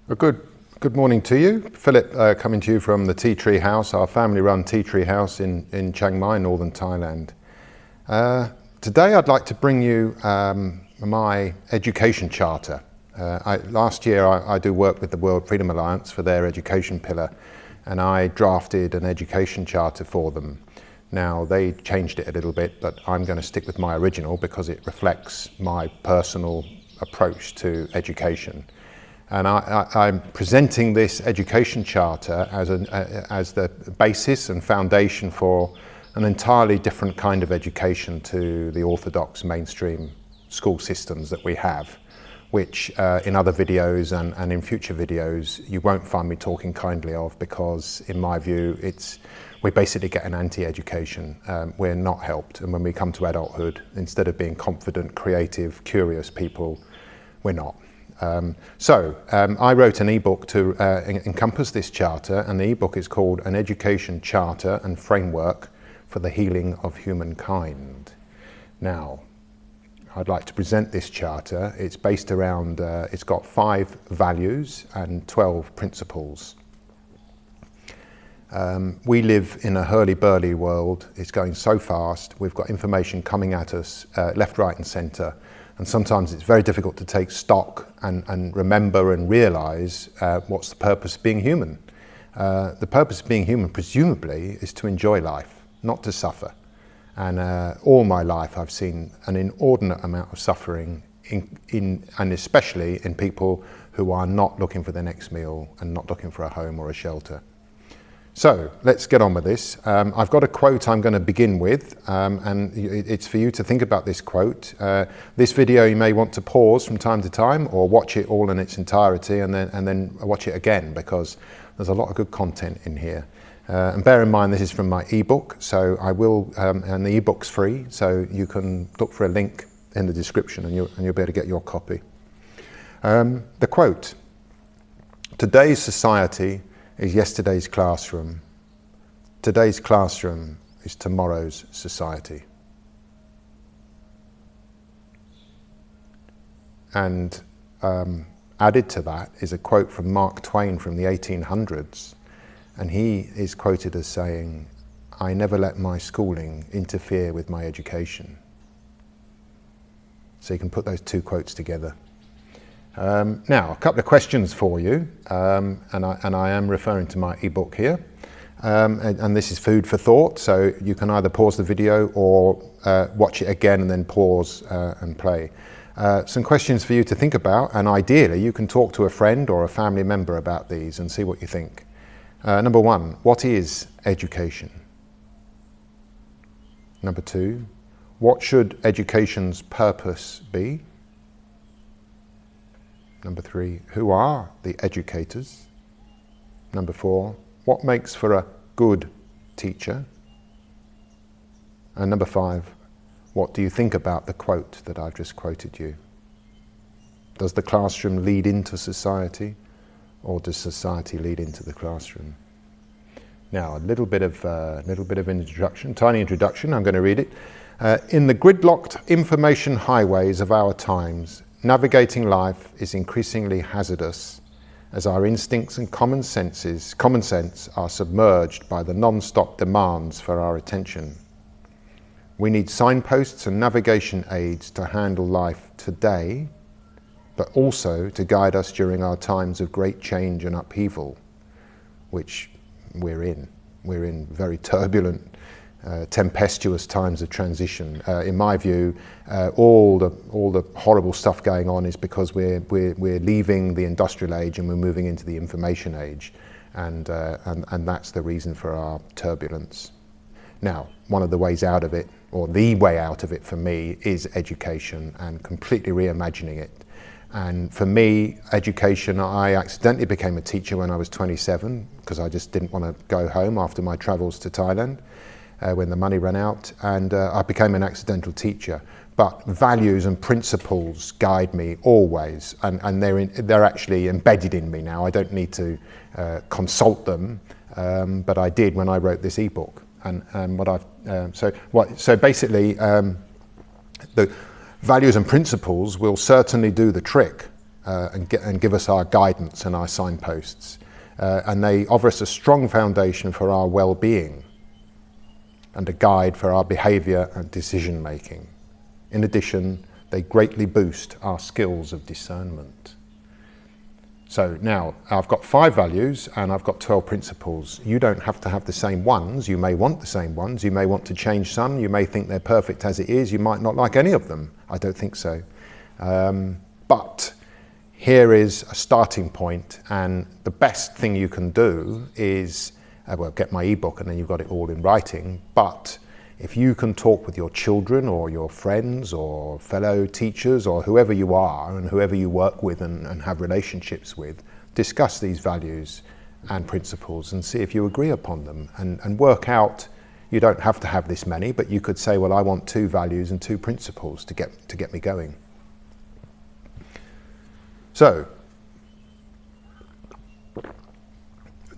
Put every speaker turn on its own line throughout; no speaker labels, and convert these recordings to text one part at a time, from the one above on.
Good morning to you. Philip coming to you from the Tea Tree House, our family-run Tea Tree House in Chiang Mai, northern Thailand. Today I'd like to bring you my education charter. Last year I do work with the World Freedom Alliance for their education pillar, and I drafted an education charter for them. Now they changed it a little bit, but I'm going to stick with my original because it reflects my personal approach to education. And I'm presenting this education charter as the basis and foundation for an entirely different kind of education to the orthodox mainstream school systems that we have, which in other videos and in future videos you won't find me talking kindly of, because in my view we basically get an anti-education. We're not helped, and when we come to adulthood, instead of being confident, creative, curious people, we're not. I wrote an ebook to encompass this charter, and the ebook is called An Education Charter and Framework for the Healing of Humankind. Now, I'd like to present this charter. It's based around, it's got 5 values and 12 principles. We live in a hurly-burly world. It's going so fast. We've got information coming at us left, right and centre. And sometimes it's very difficult to take stock and remember and realise what's the purpose of being human. The purpose of being human, presumably, is to enjoy life, not to suffer. And all my life I've seen an inordinate amount of suffering, and especially in people who are not looking for their next meal and not looking for a home or a shelter. So let's get on with this. I've got a quote I'm going to begin with, and it's for you to think about this quote. This video you may want to pause from time to time, or watch it all in its entirety and then watch it again, because there's a lot of good content in here. And bear in mind this is from my ebook, so I will, and the ebook's free, so you can look for a link in the description and you'll be able to get your copy. The quote: "Today's society is yesterday's classroom. Today's classroom is tomorrow's society." And added to that is a quote from Mark Twain from the 1800s. And he is quoted as saying, "I never let my schooling interfere with my education." So you can put those 2 quotes together. Now, a couple of questions for you, and I am referring to my ebook here, and this is food for thought, so you can either pause the video or watch it again and then pause and play. Some questions for you to think about, and ideally you can talk to a friend or a family member about these and see what you think. Number 1, what is education? Number 2, what should education's purpose be? Number 3, who are the educators? Number 4, what makes for a good teacher? And number 5, what do you think about the quote that I've just quoted you? Does the classroom lead into society, or does society lead into the classroom? Now, a little bit of an introduction, tiny introduction, I'm going to read it. In the gridlocked information highways of our times, navigating life is increasingly hazardous as our instincts and common sense are submerged by the non-stop demands for our attention. We need signposts and navigation aids to handle life today, but also to guide us during our times of great change and upheaval, which we're in. We're in very turbulent, tempestuous times of transition. In my view, all the horrible stuff going on is because we're leaving the industrial age and we're moving into the information age, and that's the reason for our turbulence. Now, one of the ways out of it, or the way out of it for me, is education and completely reimagining it. And for me, education, I accidentally became a teacher when I was 27 because I just didn't want to go home after my travels to Thailand. When the money ran out, and I became an accidental teacher. But values and principles guide me always, and they're actually embedded in me now. I don't need to consult them, but I did when I wrote this ebook. So basically, the values and principles will certainly do the trick and give us our guidance and our signposts. And they offer us a strong foundation for our well-being and a guide for our behaviour and decision making. In addition, they greatly boost our skills of discernment. So now I've got 5 values and I've got 12 principles. You don't have to have the same ones. You may want the same ones. You may want to change some. You may think they're perfect as it is. You might not like any of them. I don't think so. But here is a starting point, and the best thing you can do is, well, get my ebook and then you've got it all in writing. But if you can talk with your children or your friends or fellow teachers or whoever you are and whoever you work with and have relationships with, discuss these values and principles and see if you agree upon them, and work out. You don't have to have this many, but you could say, well, I want 2 values and 2 principles to get me going. So,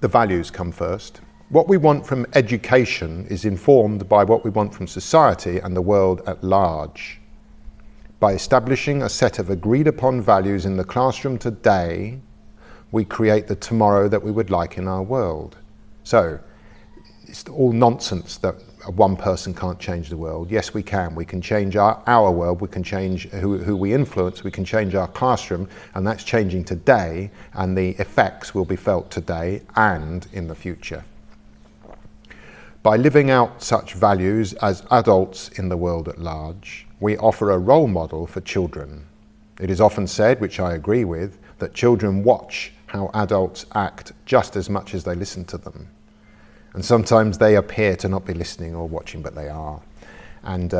the values come first. What we want from education is informed by what we want from society and the world at large. By establishing a set of agreed upon values in the classroom today, we create the tomorrow that we would like in our world. So, it's all nonsense that one person can't change the world. Yes, we can. We can change our world, we can change who we influence, we can change our classroom, and that's changing today, and the effects will be felt today and in the future. By living out such values as adults in the world at large, we offer a role model for children. It is often said, which I agree with, that children watch how adults act just as much as they listen to them. And sometimes they appear to not be listening or watching, but they are. And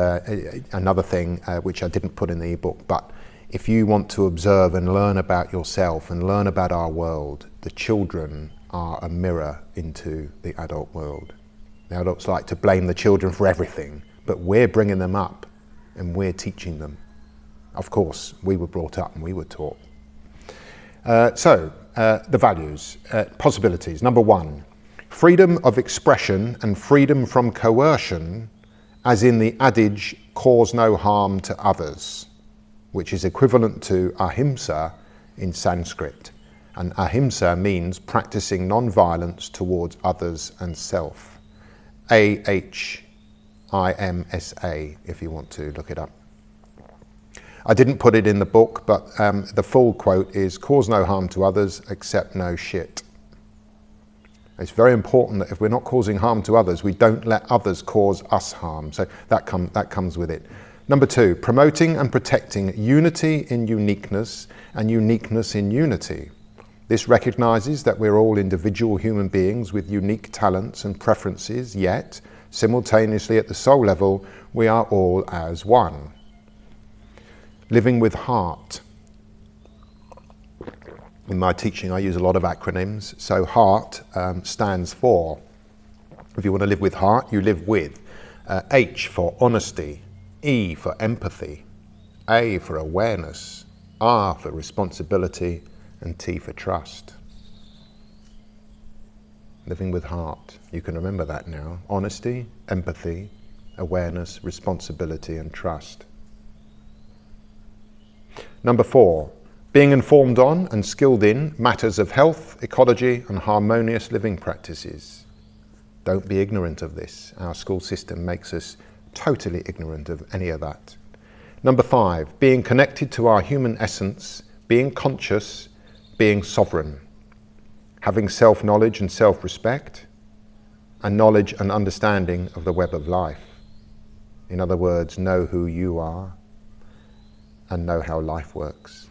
another thing, which I didn't put in the ebook, but if you want to observe and learn about yourself and learn about our world, the children are a mirror into the adult world. The adults like to blame the children for everything, but we're bringing them up and we're teaching them. Of course, we were brought up and we were taught. The values, possibilities. Number 1. Freedom of expression and freedom from coercion, as in the adage, cause no harm to others, which is equivalent to ahimsa in Sanskrit. And ahimsa means practicing non-violence towards others and self. ahimsa, if you want to look it up. I didn't put it in the book, but the full quote is, cause no harm to others, accept no shit. It's very important that if we're not causing harm to others, we don't let others cause us harm. So that comes with it. Number 2, promoting and protecting unity in uniqueness and uniqueness in unity. This recognizes that we're all individual human beings with unique talents and preferences, yet, simultaneously at the soul level, we are all as one. Living with heart. In my teaching, I use a lot of acronyms. So heart stands for, if you want to live with heart, you live with. H for honesty, E for empathy, A for awareness, R for responsibility, and T for trust. Living with heart. You can remember that now. Honesty, empathy, awareness, responsibility, and trust. Number 4. Being informed on and skilled in matters of health, ecology, and harmonious living practices. Don't be ignorant of this. Our school system makes us totally ignorant of any of that. Number 5, being connected to our human essence, being conscious, being sovereign. Having self-knowledge and self-respect, and knowledge and understanding of the web of life. In other words, know who you are and know how life works.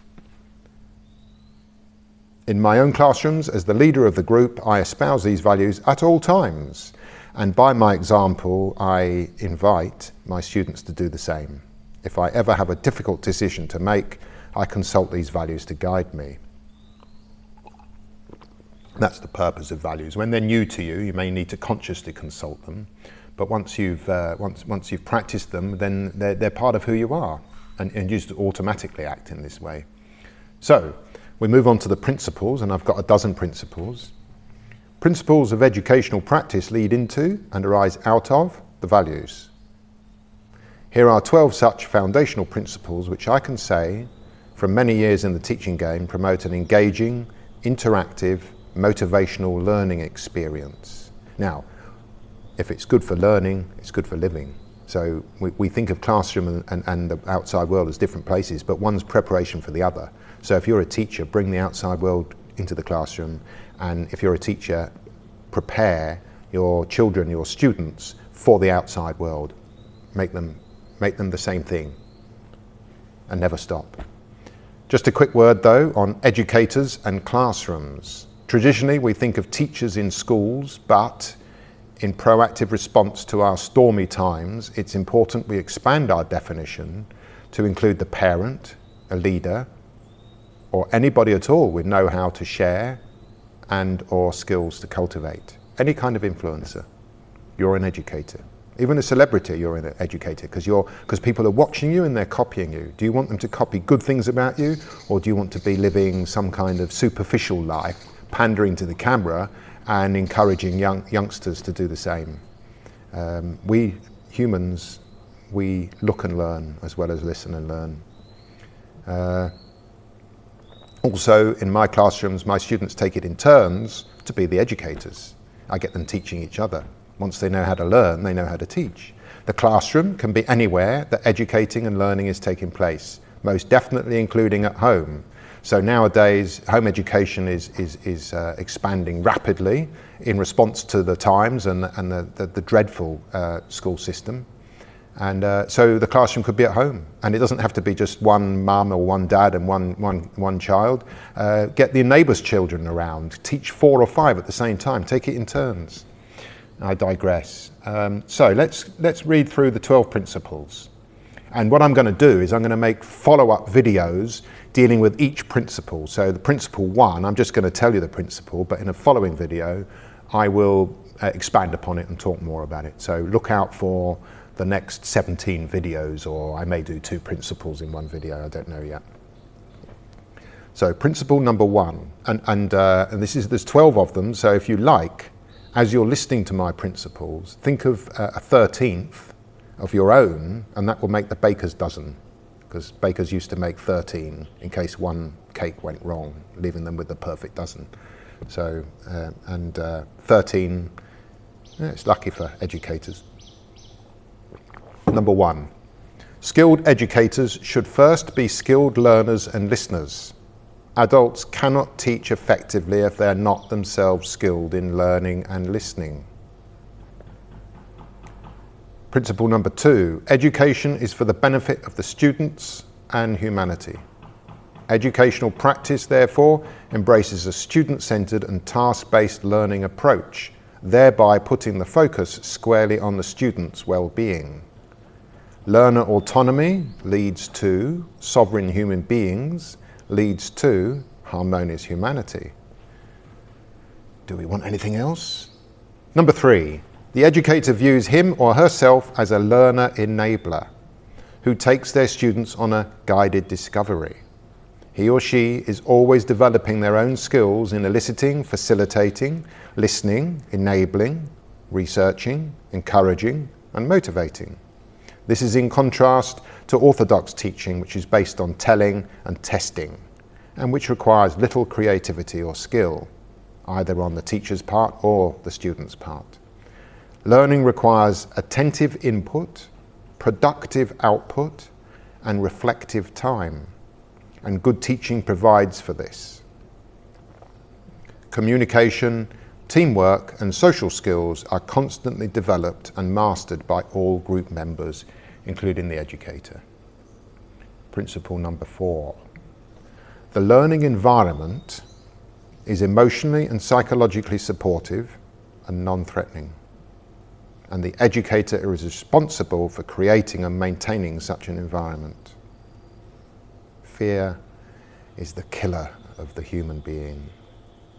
In my own classrooms, as the leader of the group, I espouse these values at all times. And by my example, I invite my students to do the same. If I ever have a difficult decision to make, I consult these values to guide me. That's the purpose of values. When they're new to you, you may need to consciously consult them. But once you've practiced them, then they're part of who you are. And you just automatically act in this way. So, we move on to the principles, and I've got a dozen principles. Principles of educational practice lead into and arise out of the values. Here are 12 such foundational principles which I can say from many years in the teaching game, promote an engaging, interactive, motivational learning experience. Now, if it's good for learning, it's good for living. So we think of classroom and the outside world as different places, but one's preparation for the other. So if you're a teacher, bring the outside world into the classroom, and if you're a teacher, prepare your children, your students, for the outside world. Make them the same thing, and never stop. Just a quick word though on educators and classrooms. Traditionally, we think of teachers in schools, but in proactive response to our stormy times, it's important we expand our definition to include the parent, a leader, or anybody at all with know-how to share and or skills to cultivate. Any kind of influencer, you're an educator. Even a celebrity, you're an educator, because people are watching you and they're copying you. Do you want them to copy good things about you, or do you want to be living some kind of superficial life, pandering to the camera and encouraging youngsters to do the same? We humans, we look and learn as well as listen and learn. Also, in my classrooms, my students take it in turns to be the educators. I get them teaching each other. Once they know how to learn, they know how to teach. The classroom can be anywhere that educating and learning is taking place, most definitely including at home. So nowadays, home education is expanding rapidly in response to the times and the dreadful school system. And so the classroom could be at home, and it doesn't have to be just one mum or one dad and one child. Get the neighbours' children around, teach 4 or 5 at the same time, take it in turns. I digress. So let's read through the 12 principles. And what I'm going to do is I'm going to make follow-up videos dealing with each principle. So the principle 1, I'm just going to tell you the principle, but in a following video, I will expand upon it and talk more about it. So look out for the next 17 videos, or I may do 2 principles in one video, I don't know yet. So principle number 1, and there's 12 of them, so if you like, as you're listening to my principles, think of a 13th of your own, and that will make the baker's dozen, because bakers used to make 13 in case one cake went wrong, leaving them with the perfect dozen. So, 13, it's lucky for educators. Number 1, skilled educators should first be skilled learners and listeners. Adults cannot teach effectively if they're not themselves skilled in learning and listening. Principle number 2, education is for the benefit of the students and humanity. Educational practice, therefore, embraces a student-centered and task-based learning approach, thereby putting the focus squarely on the student's well-being. Learner autonomy leads to sovereign human beings, leads to harmonious humanity. Do we want anything else? Number 3, the educator views him or herself as a learner enabler who takes their students on a guided discovery. He or she is always developing their own skills in eliciting, facilitating, listening, enabling, researching, encouraging, and motivating. This is in contrast to orthodox teaching, which is based on telling and testing, and which requires little creativity or skill, either on the teacher's part or the student's part. Learning requires attentive input, productive output, and reflective time, and good teaching provides for this. Communication, teamwork, and social skills are constantly developed and mastered by all group members, including the educator. Principle number 4. The learning environment is emotionally and psychologically supportive and non-threatening, and the educator is responsible for creating and maintaining such an environment. Fear is the killer of the human being,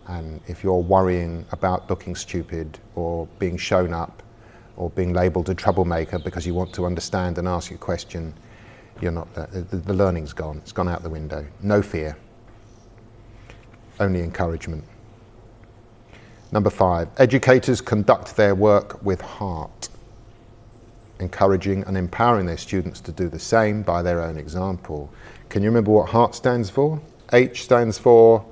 and if you're worrying about looking stupid or being shown up or being labelled a troublemaker because you want to understand and ask a question, you're not, the learning's gone, it's gone out the window. No fear, only encouragement. Number 5, educators conduct their work with heart. encouraging and empowering their students to do the same by their own example. Can you remember what HEART stands for? H stands for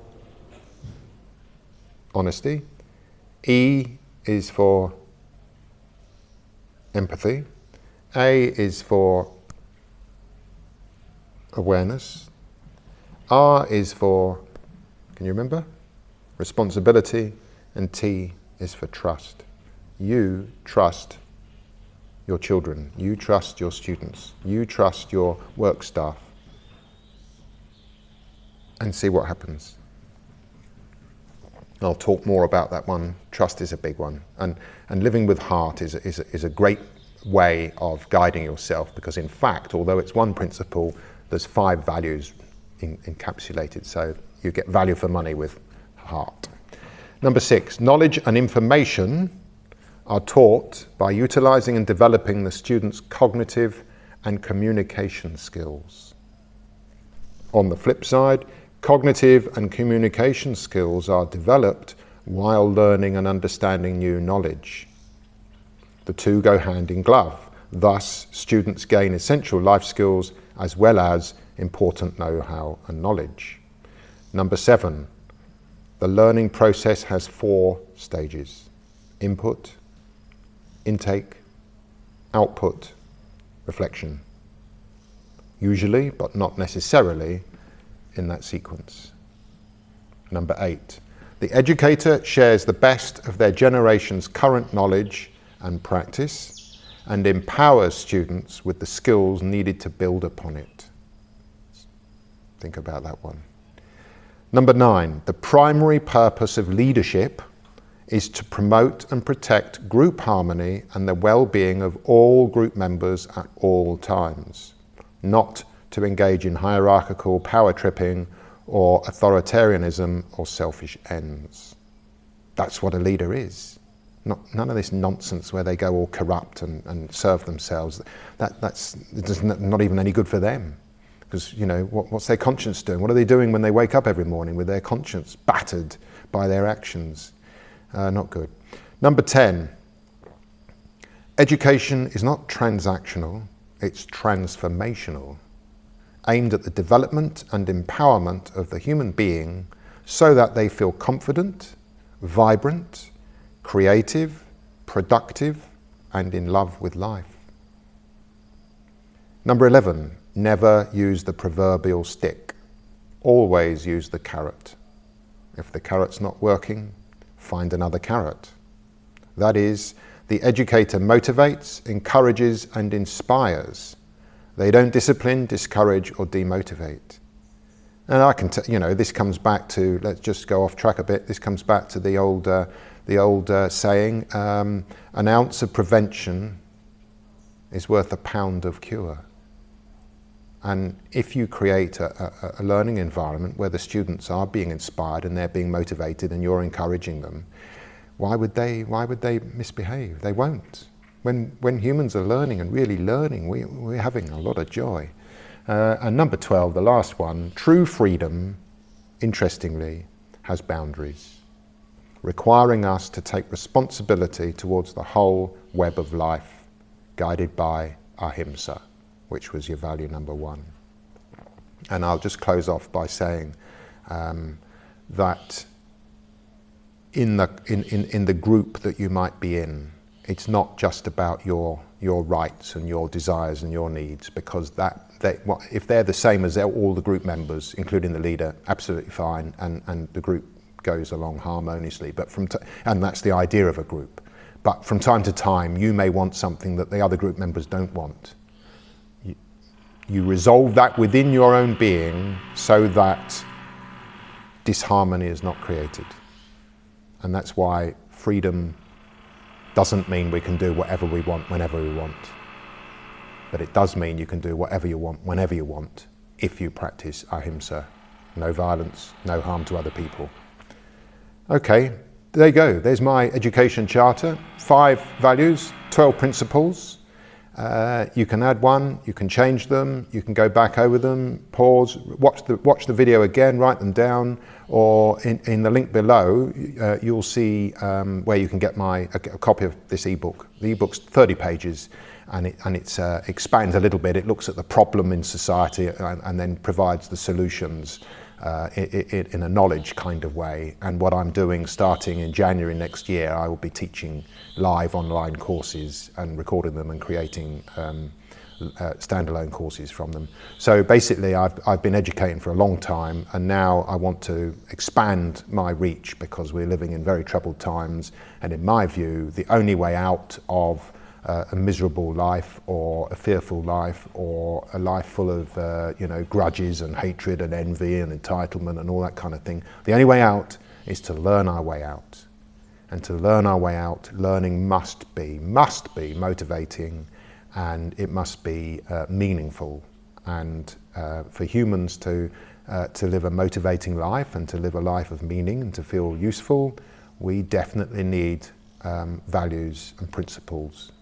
honesty. E is for empathy. A is for awareness. R is for, can you remember? Responsibility. And T is for trust. You trust your children. You trust your students. You trust your work staff. And see what happens. I'll talk more about that one. Trust is a big one. And living with heart is a great way of guiding yourself, because in fact, although it's one principle, there's 5 values encapsulated. So you get value for money with heart. Number 6, knowledge and information are taught by utilizing and developing the student's cognitive and communication skills. On the flip side, cognitive and communication skills are developed while learning and understanding new knowledge. The two go hand in glove. Thus, students gain essential life skills as well as important know-how and knowledge. Number 7, the learning process has 4 stages: input, intake, output, reflection. Usually, but not necessarily, in that sequence. Number 8, the educator shares the best of their generation's current knowledge and practice and empowers students with the skills needed to build upon it. Think about that one. Number 9, the primary purpose of leadership is to promote and protect group harmony and the well-being of all group members at all times, not to engage in hierarchical power tripping or authoritarianism or selfish ends. That's what a leader is. None of this nonsense where they go all corrupt and serve themselves. That's not even any good for them. Because, you know, what's their conscience doing? What are they doing when they wake up every morning with their conscience battered by their actions? Not good. Number 10, education is not transactional, it's transformational, aimed at the development and empowerment of the human being so that they feel confident, vibrant, creative, productive, and in love with life. Number 11, never use the proverbial stick. Always use the carrot. If the carrot's not working, find another carrot. That is, the educator motivates, encourages, and inspires. They don't discipline, discourage, or demotivate. And I can you know, this comes back to, let's just go off track a bit, this comes back to the old saying, an ounce of prevention is worth a pound of cure. And if you create a learning environment where the students are being inspired and they're being motivated and you're encouraging them, why would they misbehave? They won't. When humans are learning and really learning, we're having a lot of joy. And number 12, the last one, true freedom, interestingly, has boundaries, requiring us to take responsibility towards the whole web of life, guided by ahimsa, which was your value number 1. And I'll just close off by saying that in the group that you might be in, it's not just about your rights and your desires and your needs, because if they're the same as all the group members, including the leader, absolutely fine, and the group goes along harmoniously. But and that's the idea of a group. But from time to time, you may want something that the other group members don't want. You resolve that within your own being so that disharmony is not created. And that's why freedom doesn't mean we can do whatever we want whenever we want. But it does mean you can do whatever you want whenever you want if you practice ahimsa. No violence, no harm to other people. Okay, there you go. There's my education charter. 5 values, 12 principles. You can add one, you can change them, you can go back over them, pause, watch the video again, write them down, or in the link below, you'll see where you can get a copy of this ebook. The ebook's 30 pages, and it expands a little bit. It looks at the problem in society and then provides the solutions in a knowledge kind of way. And what I'm doing starting in January next year, I will be teaching live online courses and recording them and creating standalone courses from them. So basically I've been educating for a long time, and now I want to expand my reach because we're living in very troubled times, and in my view the only way out of a miserable life or a fearful life or a life full of grudges and hatred and envy and entitlement and all that kind of thing, the only way out is to learn our way out. And to learn our way out, learning must be motivating, and it must be meaningful. And for humans to live a motivating life and to live a life of meaning and to feel useful, we definitely need values and principles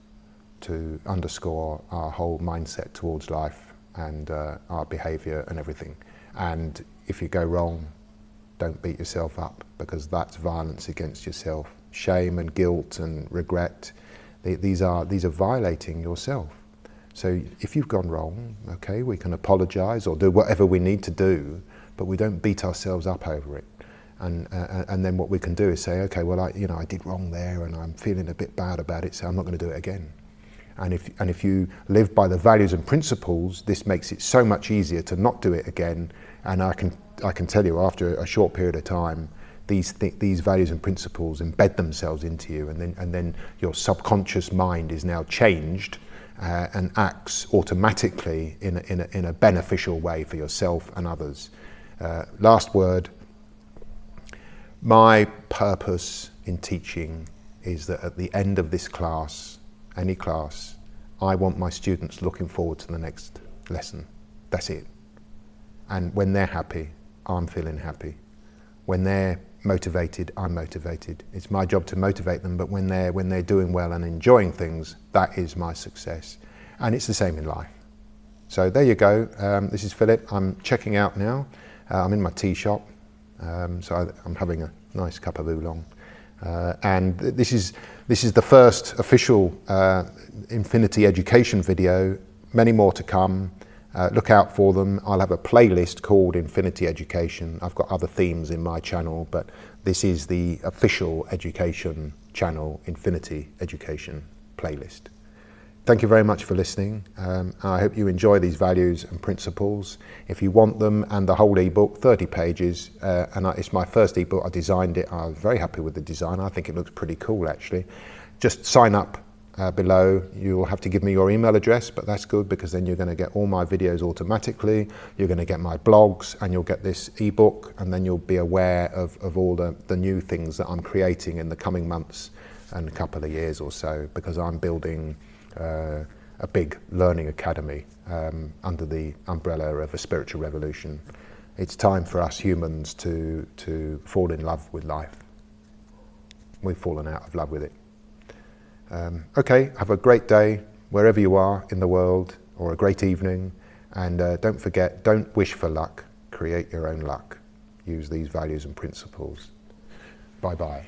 to underscore our whole mindset towards life and our behaviour and everything. And if you go wrong, don't beat yourself up, because that's violence against yourself. Shame and guilt and regret, these are violating yourself. So if you've gone wrong, okay, we can apologise or do whatever we need to do, but we don't beat ourselves up over it. And then what we can do is say, okay, well, I did wrong there and I'm feeling a bit bad about it, so I'm not going to do it again. And if you live by the values and principles, this makes it so much easier to not do it again. And I can tell you, after a short period of time, these values and principles embed themselves into you, and then your subconscious mind is now changed and acts automatically in a beneficial way for yourself and others. Last word. My purpose in teaching is that at the end of this class, any class, I want my students looking forward to the next lesson. That's it. And when they're happy, I'm feeling happy. When they're motivated, I'm motivated. It's my job to motivate them, but when they're doing well and enjoying things, that is my success. And it's the same in life. So there you go. This is Philip. I'm checking out now. I'm in my tea shop. So I'm having a nice cup of oolong. And this is the first official Infinity Education video. Many more to come. Look out for them. I'll have a playlist called Infinity Education. I've got other themes in my channel, but this is the official education channel, Infinity Education playlist. Thank you very much for listening. I hope you enjoy these values and principles. If you want them and the whole ebook, 30 pages, and it's my first ebook, I designed it. I was very happy with the design. I think it looks pretty cool, actually. Just sign up below. You'll have to give me your email address, but that's good because then you're going to get all my videos automatically. You're going to get my blogs and you'll get this ebook, and then you'll be aware of all the new things that I'm creating in the coming months and a couple of years or so, because I'm building a big learning academy under the umbrella of a spiritual revolution. It's time for us humans to fall in love with life. We've fallen out of love with it. Okay, have a great day wherever you are in the world, or a great evening, and don't forget, don't wish for luck, create your own luck. Use these values and principles. Bye-bye.